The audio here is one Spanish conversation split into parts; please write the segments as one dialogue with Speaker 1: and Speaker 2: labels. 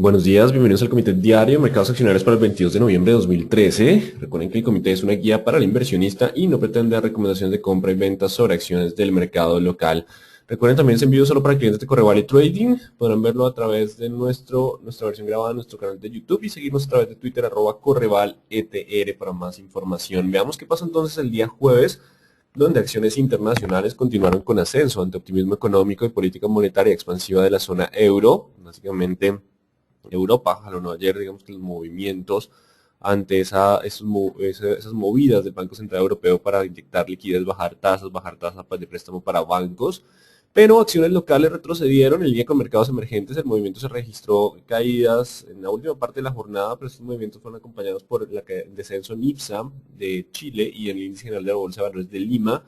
Speaker 1: Buenos días, bienvenidos al Comité Diario Mercados Accionarios para el 22 de noviembre de 2013. Recuerden que el comité es una guía para el inversionista y no pretende dar recomendaciones de compra y venta sobre acciones del mercado local. Recuerden también es envío solo para clientes de Correval y Trading. Podrán verlo a través de nuestra versión grabada en nuestro canal de YouTube y seguirnos a través de Twitter @CorrevalETR para más información. Veamos qué pasa entonces el día jueves, donde acciones internacionales continuaron con ascenso ante optimismo económico y política monetaria expansiva de la zona euro. Básicamente, Europa jalonó ayer, digamos que los movimientos ante esas movidas del Banco Central Europeo para inyectar liquidez, bajar tasas de préstamo para bancos, pero acciones locales retrocedieron. El día con mercados emergentes el movimiento se registró caídas en la última parte de la jornada, pero estos movimientos fueron acompañados por el descenso en IPSA de Chile y en el índice general de la Bolsa de Valores de Lima.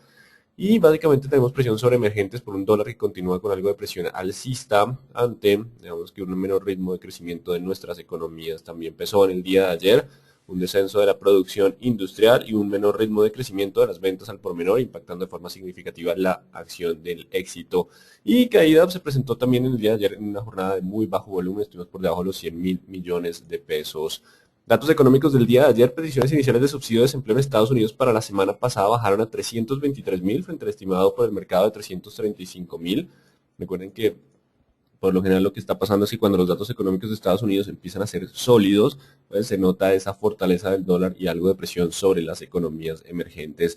Speaker 1: Y básicamente tenemos presión sobre emergentes por un dólar que continúa con algo de presión alcista ante, digamos que un menor ritmo de crecimiento de nuestras economías. También pesó en el día de ayer un descenso de la producción industrial y un menor ritmo de crecimiento de las ventas al por menor, impactando de forma significativa la acción del éxito. Y caída se presentó también en el día de ayer en una jornada de muy bajo volumen, estuvimos por debajo de los 100.000 millones de pesos. Datos económicos del día de ayer: peticiones iniciales de subsidio de desempleo en Estados Unidos para la semana pasada bajaron a 323.000 frente al estimado por el mercado de 335.000. Recuerden que por lo general lo que está pasando es que cuando los datos económicos de Estados Unidos empiezan a ser sólidos, pues se nota esa fortaleza del dólar y algo de presión sobre las economías emergentes.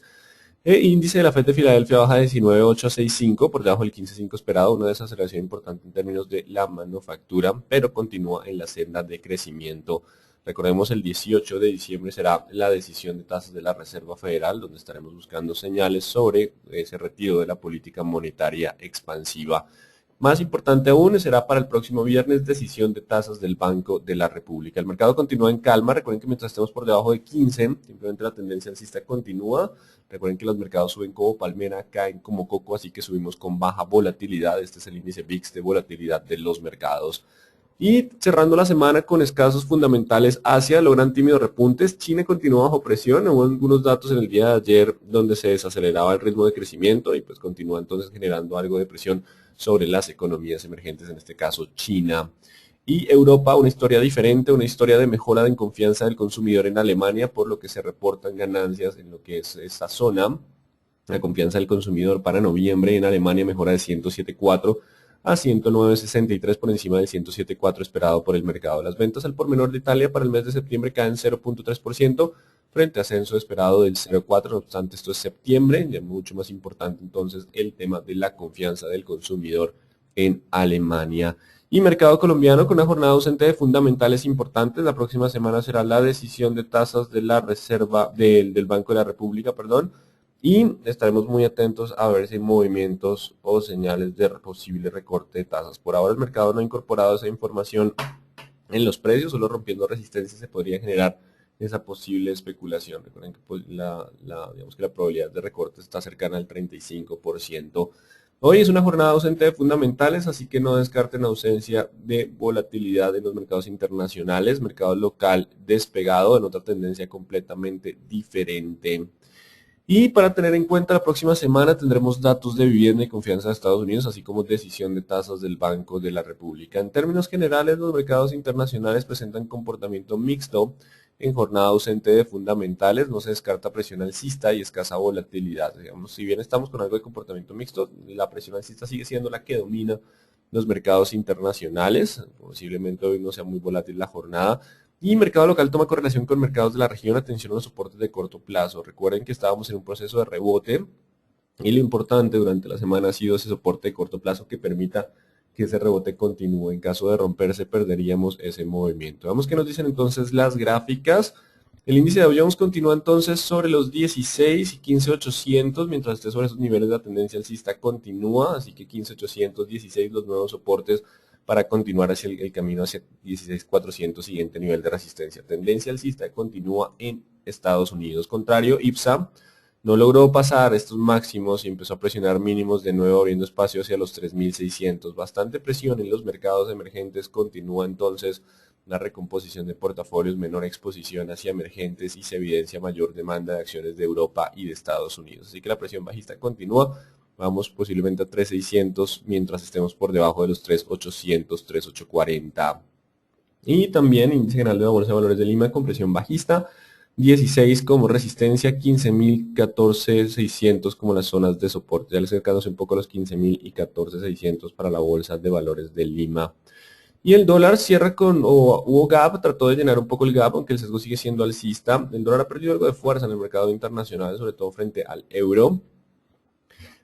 Speaker 1: El índice de la Fed de Filadelfia baja de 19.8 a 6.5 por debajo del 15.5 esperado, una desaceleración importante en términos de la manufactura, pero continúa en la senda de crecimiento. Recordemos, el 18 de diciembre será la decisión de tasas de la Reserva Federal, donde estaremos buscando señales sobre ese retiro de la política monetaria expansiva. Más importante aún será para el próximo viernes decisión de tasas del Banco de la República. El mercado continúa en calma. Recuerden que mientras estemos por debajo de 15, simplemente la tendencia alcista continúa. Recuerden que los mercados suben como palmera, caen como coco, así que subimos con baja volatilidad. Este es el índice VIX de volatilidad de los mercados. Y cerrando la semana con escasos fundamentales, Asia logran tímidos repuntes. China continúa bajo presión. Hubo algunos datos en el día de ayer donde se desaceleraba el ritmo de crecimiento y pues continúa entonces generando algo de presión sobre las economías emergentes, en este caso China. Y Europa, una historia diferente, una historia de mejora en confianza del consumidor en Alemania, por lo que se reportan ganancias en lo que es esta zona. La confianza del consumidor para noviembre en Alemania mejora de 107.4 a 109.63 por encima del 107.4 esperado por el mercado. Las ventas al por menor de Italia para el mes de septiembre caen 0.3% frente a ascenso esperado del 0.4%. No obstante, esto es septiembre, ya mucho más importante entonces el tema de la confianza del consumidor en Alemania. Y mercado colombiano con una jornada ausente de fundamentales importantes. La próxima semana será la decisión de tasas de la Reserva del Banco de la República, perdón. Y estaremos muy atentos a ver si hay movimientos o señales de posible recorte de tasas. Por ahora el mercado no ha incorporado esa información en los precios, solo rompiendo resistencia se podría generar esa posible especulación. Recuerden que pues, digamos que la probabilidad de recorte está cercana al 35%. Hoy es una jornada ausente de fundamentales, así que no descarten ausencia de volatilidad en los mercados internacionales. Mercado local despegado en otra tendencia completamente diferente. Y para tener en cuenta, la próxima semana tendremos datos de vivienda y confianza de Estados Unidos, así como decisión de tasas del Banco de la República. En términos generales, los mercados internacionales presentan comportamiento mixto en jornada ausente de fundamentales. No se descarta presión alcista y escasa volatilidad. Digamos, si bien estamos con algo de comportamiento mixto, la presión alcista sigue siendo la que domina los mercados internacionales. Posiblemente hoy no sea muy volátil la jornada. Y mercado local toma correlación con mercados de la región. Atención a los soportes de corto plazo. Recuerden que estábamos en un proceso de rebote y lo importante durante la semana ha sido ese soporte de corto plazo que permita que ese rebote continúe. En caso de romperse, perderíamos ese movimiento. Vamos qué nos dicen entonces las gráficas. El índice de Dow Jones continúa entonces sobre los 16 y 15.800, mientras esté sobre esos niveles la tendencia alcista continúa, así que 15.800, 16 los nuevos soportes para continuar hacia el camino hacia 16.400, siguiente nivel de resistencia. Tendencia alcista continúa en Estados Unidos. Contrario, IPSA no logró pasar estos máximos y empezó a presionar mínimos de nuevo, abriendo espacio hacia los 3.600. Bastante presión en los mercados emergentes. Continúa entonces la recomposición de portafolios, menor exposición hacia emergentes y se evidencia mayor demanda de acciones de Europa y de Estados Unidos. Así que la presión bajista continúa. Vamos posiblemente a 3.600 mientras estemos por debajo de los 3.800, 3.840. Y también índice general de la Bolsa de Valores de Lima con presión bajista, 16 como resistencia, 15.000, 14.600 como las zonas de soporte, ya acercándose un poco a los 15.000 y 14.600 para la Bolsa de Valores de Lima. Y el dólar cierra hubo gap, trató de llenar un poco el gap, aunque el sesgo sigue siendo alcista. El dólar ha perdido algo de fuerza en el mercado internacional, sobre todo frente al euro.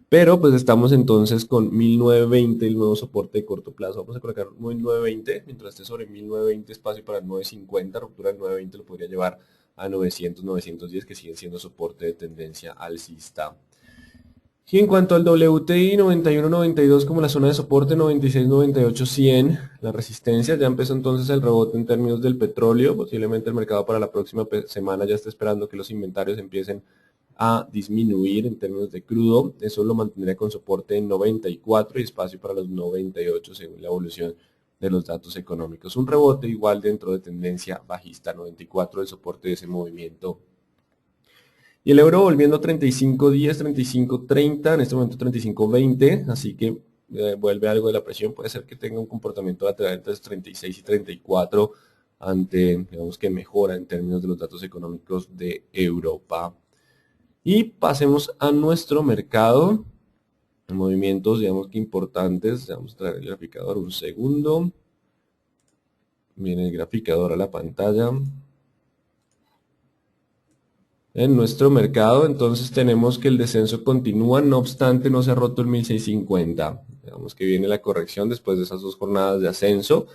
Speaker 1: Pero pues estamos entonces con 1920, el nuevo soporte de corto plazo. Vamos a colocar 1920, mientras esté sobre 1920 espacio para el 950, ruptura del 920 lo podría llevar a 900, 910, que siguen siendo soporte de tendencia alcista. Y en cuanto al WTI, 91-92 como la zona de soporte, 96-98-100 la resistencia. Ya empezó entonces el rebote en términos del petróleo. Posiblemente el mercado para la próxima semana ya está esperando que los inventarios empiecen a disminuir en términos de crudo. Eso lo mantendría con soporte en 94 y espacio para los 98 según la evolución de los datos económicos. Un rebote igual dentro de tendencia bajista, 94 el soporte de ese movimiento. Y el euro volviendo a 35.10, 35.30, en este momento 35.20, así que vuelve algo de la presión. Puede ser que tenga un comportamiento lateral entre 36 y 34 ante, digamos que mejora en términos de los datos económicos de Europa. Y pasemos a nuestro mercado. Movimientos, digamos que importantes. Vamos a traer el graficador un segundo. Viene el graficador a la pantalla. En nuestro mercado, entonces tenemos que el descenso continúa, no obstante no se ha roto el 1650. Digamos que viene la corrección después de esas dos jornadas de ascenso.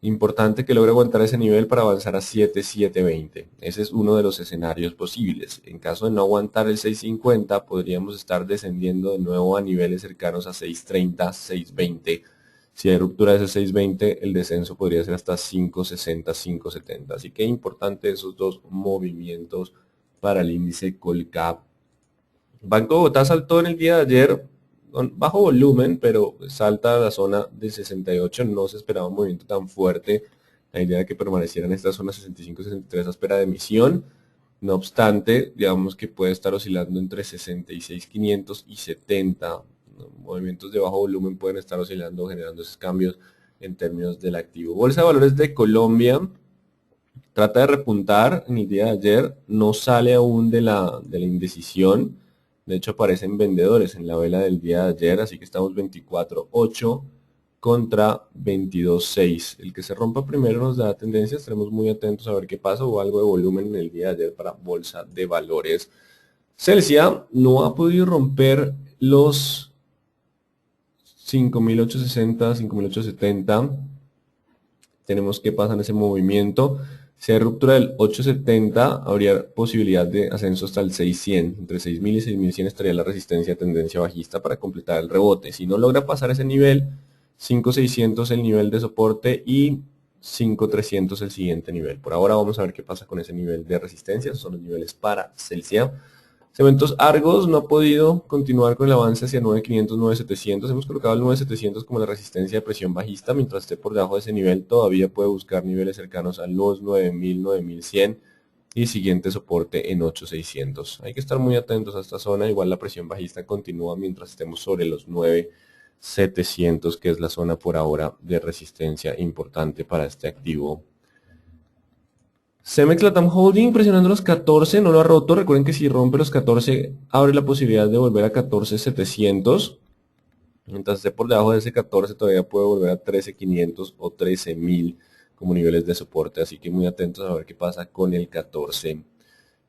Speaker 1: Importante que logre aguantar ese nivel para avanzar a 7.720. Ese es uno de los escenarios posibles. En caso de no aguantar el 6.50, podríamos estar descendiendo de nuevo a niveles cercanos a 6.30, 6.20. Si hay ruptura de ese 6.20, el descenso podría ser hasta 5.60, 5.70. Así que es importante esos dos movimientos para el índice Colcap. Banco de Bogotá saltó en el día de ayer con bajo volumen, pero salta a la zona de 68. No se esperaba un movimiento tan fuerte. La idea era que permaneciera en esta zona 65-63 a espera de emisión. No obstante, digamos que puede estar oscilando entre 66.500 y 70. Movimientos de bajo volumen pueden estar oscilando, generando esos cambios en términos del activo. Bolsa de Valores de Colombia trata de repuntar en el día de ayer, no sale aún de la indecisión, de hecho aparecen vendedores en la vela del día de ayer, así que estamos 24.8 contra 22.6. El que se rompa primero nos da tendencia, estaremos muy atentos a ver qué pasa, o algo de volumen en el día de ayer para Bolsa de Valores. Celsia no ha podido romper los 5.860, 5.870. Tenemos que pasar ese movimiento. Si hay ruptura del 870, habría posibilidad de ascenso hasta el 600. Entre 6.000 y 6.100 estaría la resistencia de tendencia bajista para completar el rebote. Si no logra pasar ese nivel, 5.600 el nivel de soporte y 5.300 el siguiente nivel. Por ahora vamos a ver qué pasa con ese nivel de resistencia. Esos son los niveles para Celsia. Cementos Argos no ha podido continuar con el avance hacia 9.500, 9.700. Hemos colocado el 9.700 como la resistencia de presión bajista. Mientras esté por debajo de ese nivel, todavía puede buscar niveles cercanos a los 9.000, 9.100 y siguiente soporte en 8.600. Hay que estar muy atentos a esta zona. Igual la presión bajista continúa mientras estemos sobre los 9.700, que es la zona por ahora de resistencia importante para este activo. Cemex Latam Holding presionando los 14, no lo ha roto. Recuerden que si rompe los 14, abre la posibilidad de volver a 14.700. Mientras esté por debajo de ese 14, todavía puede volver a 13.500 o 13.000 como niveles de soporte. Así que muy atentos a ver qué pasa con el 14.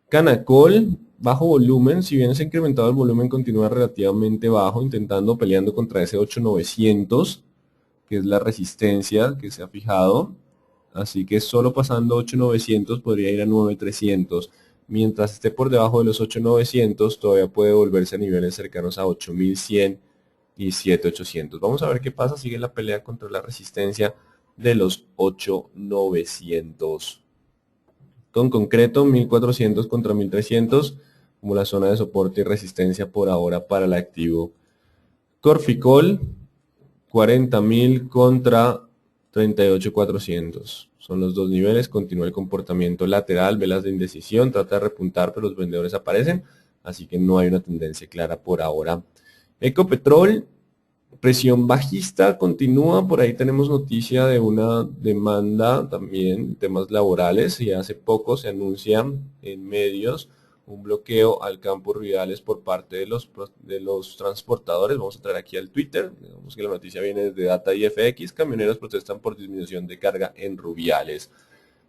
Speaker 1: Canacol, bajo volumen. Si bien se ha incrementado el volumen, continúa relativamente bajo, peleando contra ese 8.900, que es la resistencia que se ha fijado. Así que solo pasando 8.900 podría ir a 9.300. Mientras esté por debajo de los 8.900 todavía puede volverse a niveles cercanos a 8.100 y 7.800. Vamos a ver qué pasa. Sigue la pelea contra la resistencia de los 8.900. Con concreto 1.400 contra 1.300 como la zona de soporte y resistencia por ahora para el activo. Corficol 40.000 contra 38.400. Son los dos niveles. Continúa el comportamiento lateral, velas de indecisión, trata de repuntar, pero los vendedores aparecen, así que no hay una tendencia clara por ahora. Ecopetrol Presión bajista continúa, por ahí tenemos noticia de una demanda también, temas laborales, y hace poco se anuncia en medios un bloqueo al campo Ruidales por parte de los transportadores. Vamos a traer aquí al Twitter, digamos que la noticia viene de Data y FX, camioneros protestan por disminución de carga en Rubiales.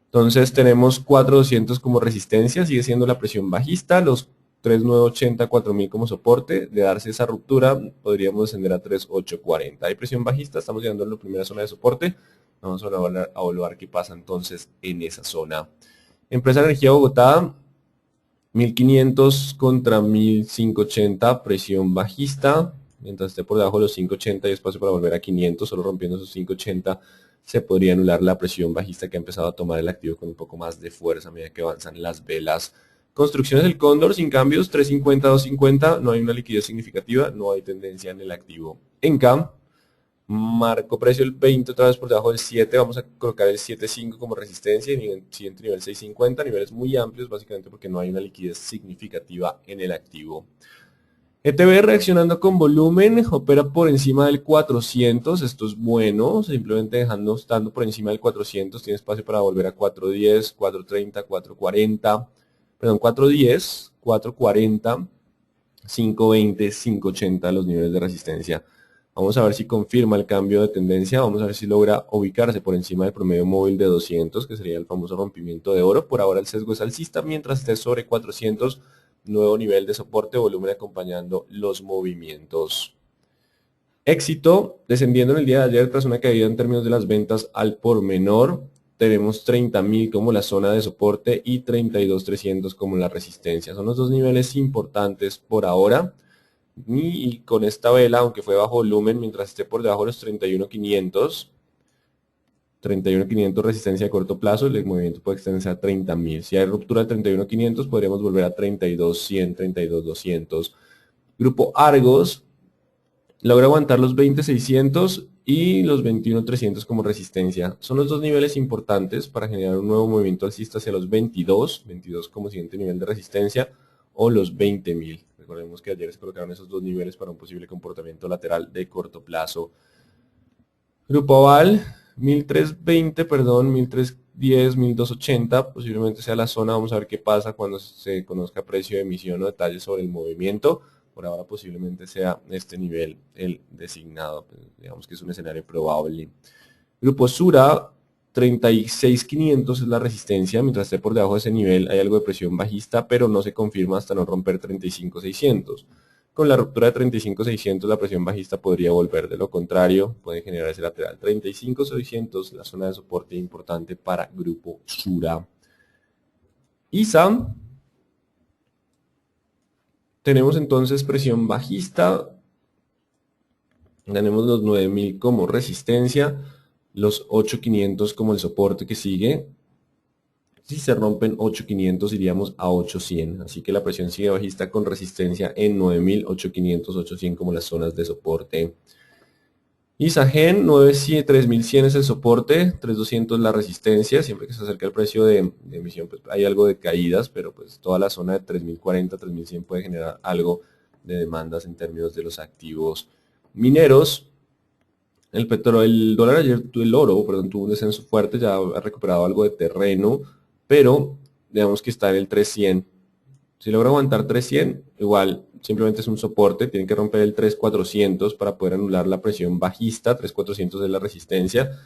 Speaker 1: Entonces tenemos 4,200 como resistencia, sigue siendo la presión bajista, los 3,980, 4,000 como soporte. De darse esa ruptura, podríamos descender a 3,840. Hay presión bajista, estamos llegando a la primera zona de soporte. Vamos a evaluar qué pasa entonces en esa zona. Empresa de Energía Bogotá, 1.500 contra 1.580, presión bajista. Mientras esté por debajo de los 580 hay espacio para volver a 500, solo rompiendo esos 580 se podría anular la presión bajista que ha empezado a tomar el activo con un poco más de fuerza a medida que avanzan las velas. Construcciones del Cóndor sin cambios, 350, 250, no hay una liquidez significativa, no hay tendencia en el activo. ENCAM, marco precio el 20 otra vez por debajo del 7, vamos a colocar el 7.5 como resistencia, y siguiente nivel 6.50, niveles muy amplios básicamente porque no hay una liquidez significativa en el activo. ETB reaccionando con volumen, opera por encima del 400, esto es bueno, simplemente estando por encima del 400, tiene espacio para volver a 410, 430, 440, perdón, 410, 440, 520, 580 los niveles de resistencia. Vamos a ver si confirma el cambio de tendencia, vamos a ver si logra ubicarse por encima del promedio móvil de 200, que sería el famoso rompimiento de oro. Por ahora el sesgo es alcista, mientras esté sobre 400, nuevo nivel de soporte, volumen acompañando los movimientos. Éxito, descendiendo en el día de ayer tras una caída en términos de las ventas al por menor. Tenemos 30.000 como la zona de soporte y 32.300 como la resistencia. Son los dos niveles importantes por ahora. Y con esta vela, aunque fue bajo volumen, mientras esté por debajo de los 31.500, 31.500 resistencia a corto plazo, el movimiento puede extenderse a 30.000. Si hay ruptura de 31.500, podríamos volver a 32.100, 32.200. Grupo Argos logra aguantar los 20.600 y los 21.300 como resistencia. Son los dos niveles importantes para generar un nuevo movimiento alcista hacia los 22 como siguiente nivel de resistencia, o los 20.000. Recordemos que ayer se colocaron esos dos niveles para un posible comportamiento lateral de corto plazo. Grupo Aval, 1.320, perdón, 1.310, 1.280, posiblemente sea la zona. Vamos a ver qué pasa cuando se conozca precio de emisión o detalles sobre el movimiento. Por ahora posiblemente sea este nivel el designado, digamos que es un escenario probable. Grupo Sura, 36.500 es la resistencia, mientras esté por debajo de ese nivel hay algo de presión bajista, pero no se confirma hasta no romper 35.600. Con la ruptura de 35.600 la presión bajista podría volver, de lo contrario puede generar ese lateral. 35.600, la zona de soporte importante para Grupo Sura. ISA, tenemos entonces presión bajista, tenemos los 9.000 como resistencia, los 8.500 como el soporte que sigue. Si se rompen 8.500 iríamos a 8.100, así que la presión sigue bajista con resistencia en 9.000, 8.500, 8.100 como las zonas de soporte. Isagen, 3.100 es el soporte, 3.200 la resistencia. Siempre que se acerca el precio de emisión pues hay algo de caídas, pero pues toda la zona de 3.040, 3.100 puede generar algo de demandas en términos de los activos mineros. El petróleo, el dólar ayer, el oro, perdón, tuvo un descenso fuerte, ya ha recuperado algo de terreno, pero digamos que está en el 3.100. Si logra aguantar 3.100, igual simplemente es un soporte, tiene que romper el 3.400 para poder anular la presión bajista, 3.400 es la resistencia.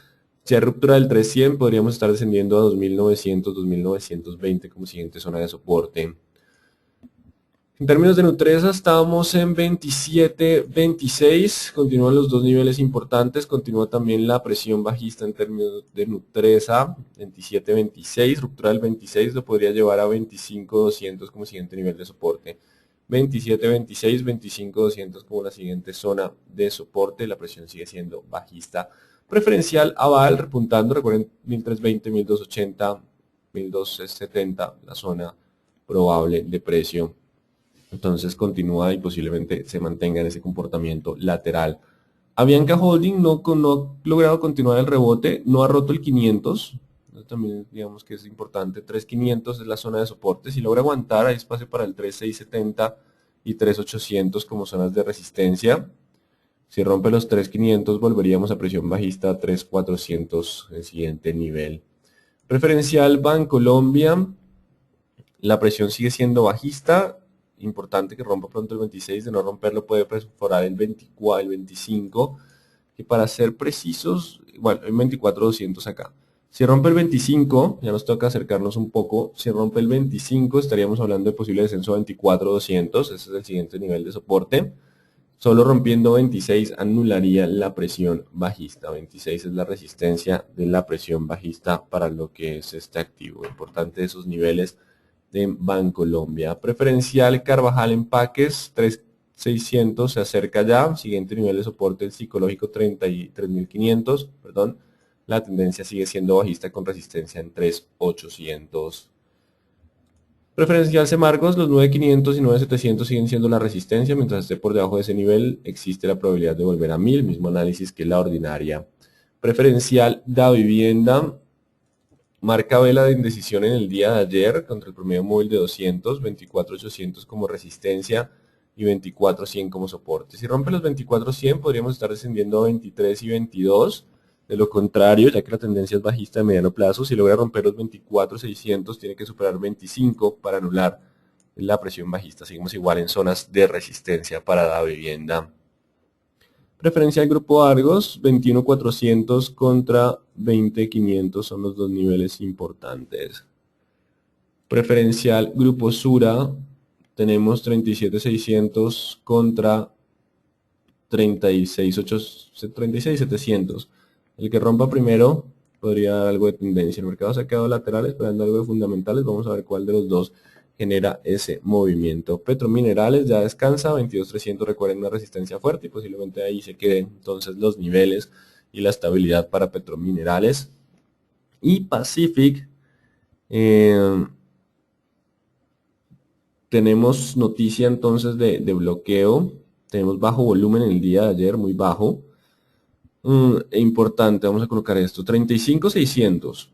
Speaker 1: Si hay ruptura del 3.100, podríamos estar descendiendo a 2.900, 2.920 como siguiente zona de soporte. En términos de Nutresa estábamos en 27.26, continúan los dos niveles importantes, continúa también la presión bajista en términos de Nutresa, 27.26, ruptura del 26 lo podría llevar a 25.200 como siguiente nivel de soporte. 27.26, 25.200 como la siguiente zona de soporte, la presión sigue siendo bajista. Preferencial Aval repuntando, recuerden 1.320, 1.280, 1.270, la zona probable de precio. Entonces continúa y posiblemente se mantenga en ese comportamiento lateral. Avianca Holding no ha logrado continuar el rebote, no ha roto el 500. También digamos que es importante, 3.500 es la zona de soporte. Si logra aguantar, hay espacio para el 3.670 y 3.800 como zonas de resistencia. Si rompe los 3.500 volveríamos a presión bajista a 3.400, el siguiente nivel. Preferencial Bancolombia, la presión sigue siendo bajista, importante que rompa pronto el 26, de no romperlo puede perforar el 24, el 25, que para ser precisos, bueno, el 24.200 acá. Si rompe el 25, ya nos toca acercarnos un poco, si rompe el 25 estaríamos hablando de posible descenso a 24.200, ese es el siguiente nivel de soporte. Solo rompiendo 26 anularía la presión bajista. 26 es la resistencia de la presión bajista para lo que es este activo. Importante esos niveles de Bancolombia. Preferencial Carvajal Empaques 3.600 se acerca ya. Siguiente nivel de soporte el psicológico 33.500. Perdón. La tendencia sigue siendo bajista con resistencia en 3.800. Preferencial Semargos, los 9.500 y 9.700 siguen siendo la resistencia, mientras esté por debajo de ese nivel existe la probabilidad de volver a 1.000, mismo análisis que la ordinaria. Preferencial Davivienda, marca vela de indecisión en el día de ayer contra el promedio móvil de 200, 24.800 como resistencia y 24.100 como soporte. Si rompe los 24.100 podríamos estar descendiendo a 23 y 22. De lo contrario, ya que la tendencia es bajista de mediano plazo, si logra romper los 24.600 tiene que superar 25 para anular la presión bajista. Seguimos igual en zonas de resistencia para la vivienda. Preferencia del grupo Argos, 21.400 contra 20.500 son los dos niveles importantes. Preferencial grupo Sura, tenemos 37.600 contra 36.700. El que rompa primero podría dar algo de tendencia. El mercado se ha quedado lateral esperando algo de fundamentales. Vamos a ver cuál de los dos genera ese movimiento. Petrominerales ya descansa, 22.300, recuerden una resistencia fuerte y posiblemente ahí se queden entonces los niveles y la estabilidad para Petrominerales. Y Pacific, tenemos noticia entonces de bloqueo. Tenemos bajo volumen en el día de ayer, muy bajo. Importante, vamos a colocar esto, 35.600.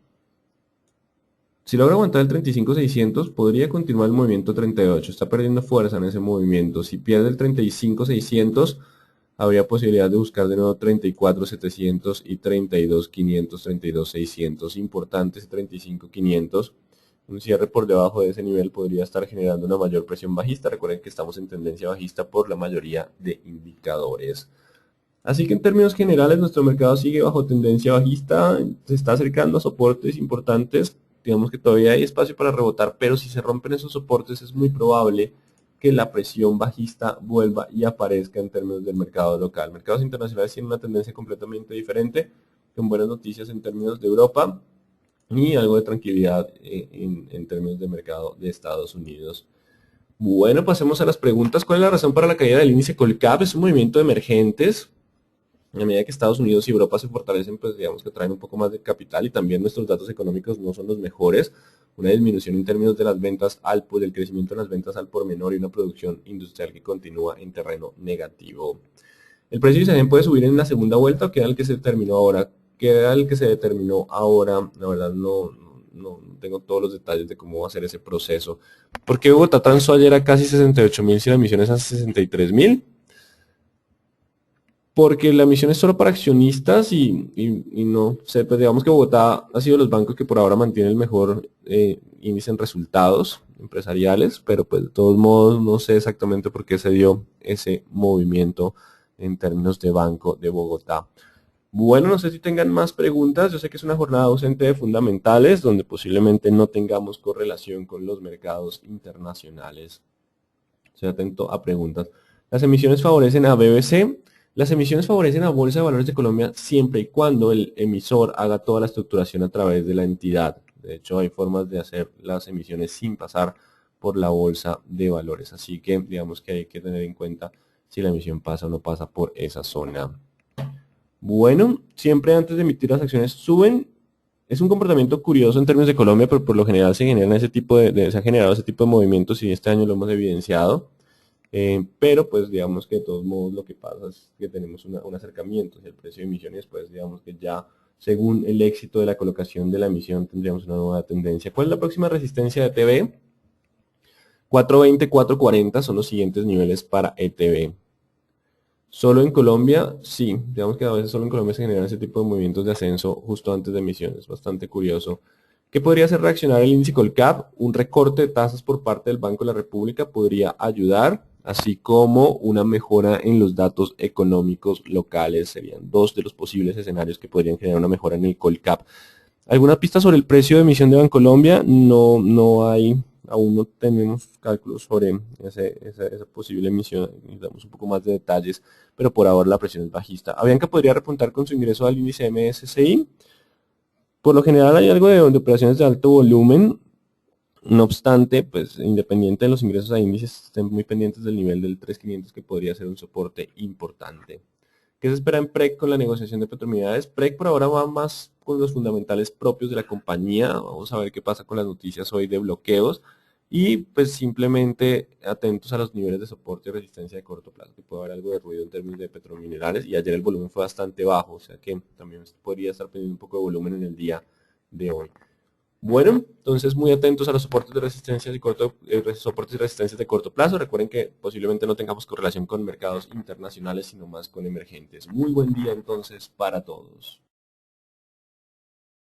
Speaker 1: Si logra aguantar el 35.600, podría continuar el movimiento 38. Está perdiendo fuerza en ese movimiento. Si pierde el 35.600, habría posibilidad de buscar de nuevo 34.700 y 32.500, 32.600. Importante ese 35.500. Un cierre por debajo de ese nivel podría estar generando una mayor presión bajista. Recuerden que estamos en tendencia bajista por la mayoría de indicadores. Así que en términos generales nuestro mercado sigue bajo tendencia bajista, se está acercando a soportes importantes, digamos que todavía hay espacio para rebotar, pero si se rompen esos soportes es muy probable que la presión bajista vuelva y aparezca en términos del mercado local. Mercados internacionales tienen una tendencia completamente diferente, con buenas noticias en términos de Europa y algo de tranquilidad en términos de mercado de Estados Unidos. Bueno, pasemos a las preguntas. ¿Cuál es la razón para la caída del índice Colcap? Es un movimiento de emergentes. A medida que Estados Unidos y Europa se fortalecen, pues digamos que traen un poco más de capital y también nuestros datos económicos no son los mejores. Una disminución en términos de las ventas del crecimiento en las ventas al por menor y una producción industrial que continúa en terreno negativo. ¿El precio también puede subir en la segunda vuelta o queda el que se determinó ahora? Queda el que se determinó ahora, la verdad no tengo todos los detalles de cómo va a ser ese proceso. ¿Por qué Bogotá transó ayer a casi 68.000 si la emisión es a 63.000? Porque la emisión es solo para accionistas y no sé, pues digamos que Bogotá ha sido los bancos que por ahora mantiene el mejor índice en resultados empresariales, pero pues de todos modos no sé exactamente por qué se dio ese movimiento en términos de Banco de Bogotá. Bueno, no sé si tengan más preguntas, yo sé que es una jornada ausente de fundamentales, donde posiblemente no tengamos correlación con los mercados internacionales. Estoy atento a preguntas. Las emisiones favorecen a BBC. Las emisiones favorecen a Bolsa de Valores de Colombia siempre y cuando el emisor haga toda la estructuración a través de la entidad. De hecho, hay formas de hacer las emisiones sin pasar por la Bolsa de Valores. Así que digamos que hay que tener en cuenta si la emisión pasa o no pasa por esa zona. Bueno, siempre antes de emitir las acciones suben. Es un comportamiento curioso en términos de Colombia, pero por lo general se generan se ha generado ese tipo de movimientos y este año lo hemos evidenciado. Pero pues digamos que de todos modos lo que pasa es que tenemos un acercamiento hacia el precio de emisiones, pues digamos que ya según el éxito de la colocación de la emisión tendríamos una nueva tendencia. ¿Cuál es la próxima resistencia de ETB? 420, 440 son los siguientes niveles para ETB. Solo en Colombia, sí, digamos que a veces solo en Colombia se generan ese tipo de movimientos de ascenso justo antes de emisiones, bastante curioso. ¿Qué podría hacer reaccionar el índice Colcap? Un recorte de tasas por parte del Banco de la República podría ayudar, así como una mejora en los datos económicos locales. Serían dos de los posibles escenarios que podrían generar una mejora en el Colcap. ¿Alguna pista sobre el precio de emisión de Bancolombia? No, no hay, aún no tenemos cálculos sobre esa posible emisión, necesitamos un poco más de detalles, pero por ahora la presión es bajista. Avianca podría repuntar con su ingreso al índice MSCI. Por lo general hay algo de operaciones de alto volumen, no obstante, pues independiente de los ingresos a índices, estén muy pendientes del nivel del 3.500 que podría ser un soporte importante. ¿Qué se espera en PREC con la negociación de Petrounidades? PREC por ahora va más con los fundamentales propios de la compañía. Vamos a ver qué pasa con las noticias hoy de bloqueos. Y pues simplemente atentos a los niveles de soporte y resistencia de corto plazo, que puede haber algo de ruido en términos de petrominerales. Y ayer el volumen fue bastante bajo, o sea que también podría estar pendiente un poco de volumen en el día de hoy. Bueno, entonces muy atentos a los soportes de resistencia soportes y resistencias de corto plazo. Recuerden que posiblemente no tengamos correlación con mercados internacionales, sino más con emergentes. Muy buen día entonces para todos.